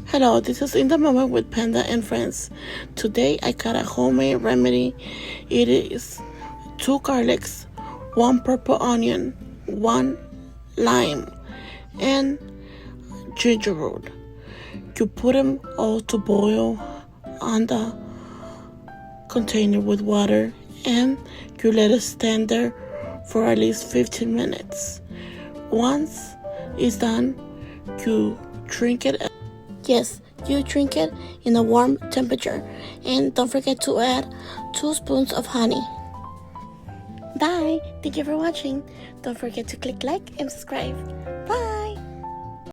Hello, this is In the Moment with Panda and Friends. Today I got a homemade remedy. It is 2 garlics, 1 purple onion, 1 lime, and ginger root. You put them all to boil on the container with water and you let it stand there for at least 15 minutes. Once it's done, you drink it. Yes, you drink it in a warm temperature, and don't forget to add 2 spoons of honey. Bye! Thank you for watching. Don't forget to click like and subscribe.